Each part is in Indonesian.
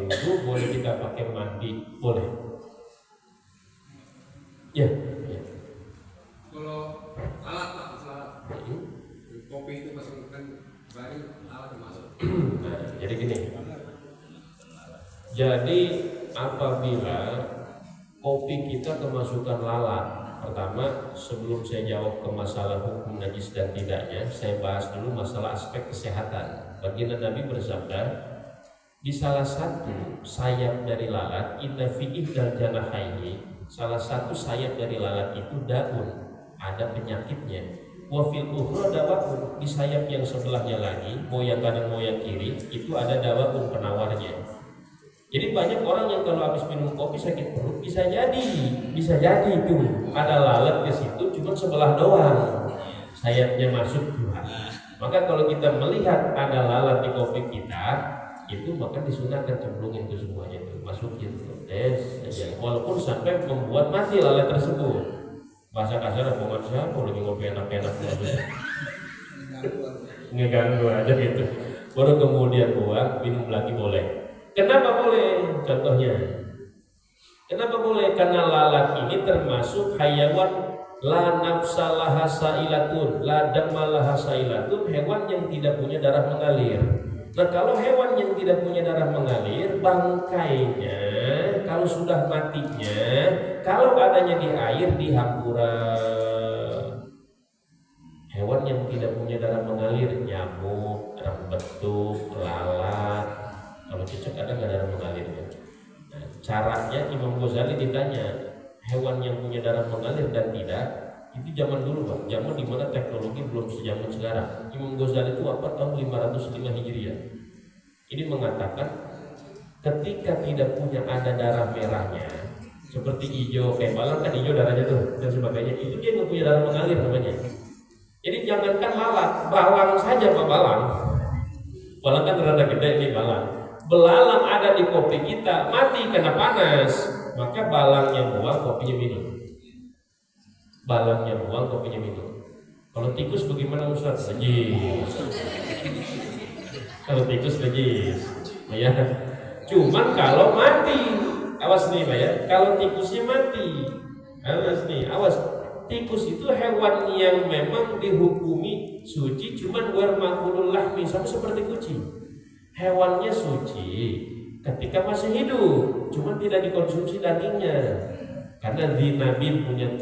wudhu, boleh kita pakai mandi, boleh. Ya. Kalau alat Pak, kopi itu masuk kan barang alat masuk. Nah, jadi gini. Jadi apabila kopi kita kemasukan lalat, pertama sebelum saya jawab ke masalah hukum najis dan tidaknya, saya bahas dulu masalah aspek kesehatan. Baginda Nabi bersabda, di salah satu sayap dari lalat, inna fi ihdal janahaini, salah satu sayap dari lalat itu daun, ada penyakitnya. Wa fil ukhra dawaun, di sayap yang sebelahnya lagi, mau yang kanan mau yang kiri, itu ada dawaun penawarnya. Jadi banyak orang yang kalau habis minum kopi sakit perut, bisa jadi itu ada lalat ke situ, cuma sebelah doang sayapnya masuk Tuhan. Maka kalau kita melihat ada lalat di kopi kita, itu maka disunahkan cemplungin itu semuanya, itu masukin aja, walaupun sampai membuat mati lalat tersebut. Bahasa kasar omongan siapa lagi ngopi enak-enak ngeganggu aja gitu. Baru kemudian buang, minum lagi boleh. Kenapa boleh? Contohnya, kenapa boleh? Karena lalat ini termasuk hayawan la nafsalaha sailatun, la damalaha sailatun, hewan yang tidak punya darah mengalir. Nah, kalau hewan yang tidak punya darah mengalir, bangkainya kalau sudah matinya, kalau adanya di air di hampura. Hewan yang tidak punya darah mengalir, nyamuk, orang betuk, lalat. Kalau cicak ada nggak darah mengalirnya? Nah, caranya Imam Ghazali ditanya, hewan yang punya darah mengalir dan tidak, itu zaman dulu Pak, zaman dimana teknologi belum sejaman sekarang. Imam Ghazali itu wafat tahun 505 Hijriah. Ini mengatakan ketika tidak punya ada darah merahnya, seperti hijau, kayak balang kan hijau darahnya tuh dan sebagainya, itu dia nggak punya darah mengalir namanya. Jadi jangankan lalat, balang saja Pak, balang kan rada gede ini balang. Belalang ada di kopi kita, mati kena panas, maka balangnya buang, kopinya minum. Balangnya buang, kopinya minum. Kalau tikus bagaimana Ustaz? Najis. Kalau tikus najis, ya. Cuman kalau mati, awas nih Pak ya. Kalau tikusnya mati, awas nih, awas. Tikus itu hewan yang memang dihukumi suci, cuman warmakulul lahmi, sama seperti kucing. Hewannya suci ketika masih hidup, cuma tidak dikonsumsi dagingnya. Karena di Nabi punya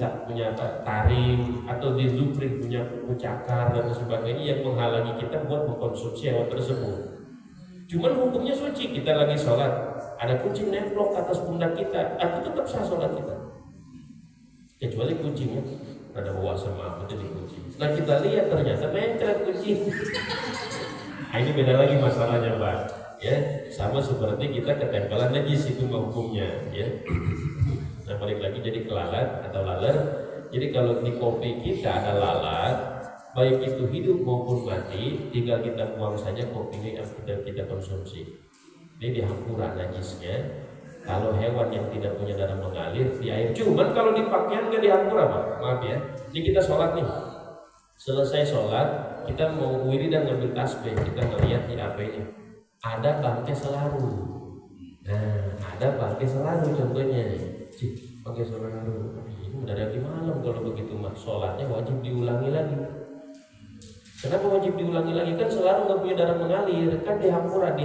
taring atau di Zufrin punya cakar dan sebagainya yang menghalangi kita buat mengkonsumsi hewan tersebut. Cuman hukumnya suci, kita lagi sholat, ada kucing nemplok atas pundak kita, itu tetap sah sholat kita. Kecuali kucingnya ada bawa sama apa jadi kucing. Nah kita lihat ternyata mencret kucing. Nah, ini beda lagi masalahnya Pak, ya sama seperti kita ketempelan najis itu hukumnya, ya. Nah balik lagi jadi ke lalat atau laler. Jadi kalau di kopi kita ada lalat, baik itu hidup maupun mati, tinggal kita buang saja kopinya yang kita konsumsi. Ini dihampura najisnya. Kalau hewan yang tidak punya darah mengalir di air, cuman kalau di pakaian nggak dihampura Pak, maaf ya. Ini kita sholat nih, selesai sholat kita mau wiridan ngambil tasbih, kita ngeliat di HP-nya ada bangkai selaru. Nah, ada bangkai selaru contohnya. Cik, bangkai selaru. Ini udah dari malam kalau begitu mah sholatnya wajib diulangi lagi. Kenapa wajib diulangi lagi? Kan selaru nggak punya darah mengalir, kan dihampura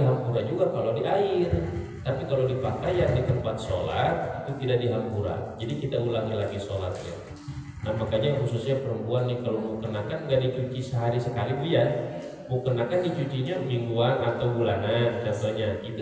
juga kalau di air. Tapi kalau di pakaian di tempat sholat itu tidak dihampura. Jadi kita ulangi lagi sholatnya. Nah makanya khususnya perempuan nih kalau mau kenakan nggak dicuci sehari sekali Bu ya. Mau kenakan dicucinya mingguan atau bulanan contohnya. Itu